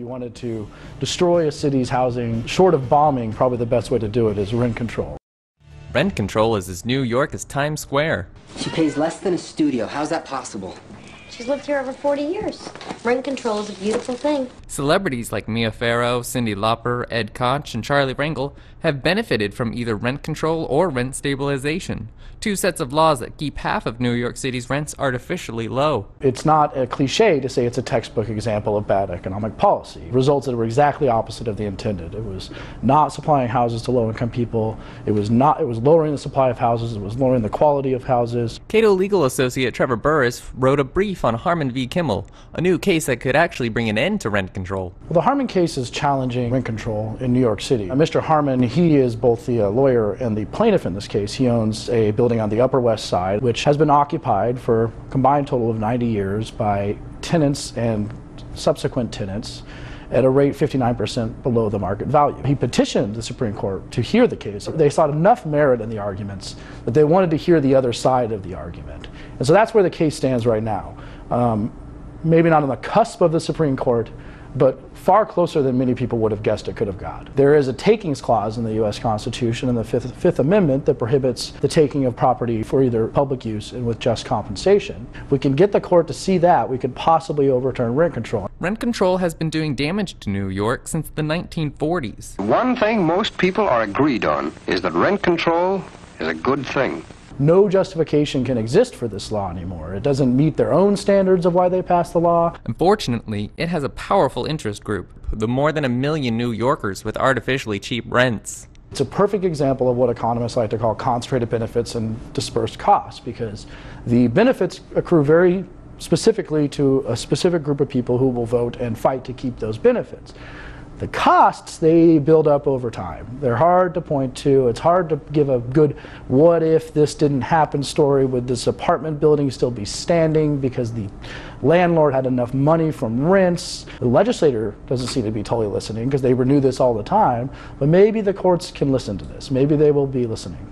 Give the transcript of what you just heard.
you wanted to destroy a city's housing, short of bombing, probably the best way to do it is rent control. Rent control is as New York as Times Square. She pays less than a studio. How's that possible? She's lived here over 40 years. Rent control is a beautiful thing. Celebrities like Mia Farrow, Cyndi Lauper, Ed Koch, and Charlie Rangel have benefited from either rent control or rent stabilization, two sets of laws that keep half of New York City's rents artificially low. It's not a cliche to say it's a textbook example of bad economic policy. Results that were exactly opposite of the intended. It was not supplying houses to low-income people. It was lowering the supply of houses. It was lowering the quality of houses. Cato legal associate Trevor Burrus wrote a brief on Harmon v. Kimmel, a new case that could actually bring an end to rent control. Well, the Harmon case is challenging rent control in New York City. Mr. Harmon, he is both the lawyer and the plaintiff in this case. He owns a building on the Upper West Side, which has been occupied for a combined total of 90 years by tenants and subsequent tenants at a rate 59% below the market value. He petitioned the Supreme Court to hear the case. They saw enough merit in the arguments that they wanted to hear the other side of the argument. And so that's where the case stands right now. Maybe not on the cusp of the Supreme Court, but far closer than many people would have guessed it could have got. There is a takings clause in the U.S. Constitution in the Fifth Amendment that prohibits the taking of property for either public use and with just compensation. If we can get the court to see that, we could possibly overturn rent control. Rent control has been doing damage to New York since the 1940s. One thing most people are agreed on is that rent control is a good thing. No justification can exist for this law anymore. It doesn't meet their own standards of why they passed the law. Unfortunately, it has a powerful interest group, the more than 1 million New Yorkers with artificially cheap rents. It's a perfect example of what economists like to call concentrated benefits and dispersed costs, because the benefits accrue very specifically to a specific group of people who will vote and fight to keep those benefits. The costs, they build up over time. They're hard to point to. It's hard to give a good what if this didn't happen story. Would this apartment building still be standing because the landlord had enough money from rents? The legislator doesn't seem to be totally listening because they renew this all the time, but maybe the courts can listen to this. Maybe they will be listening.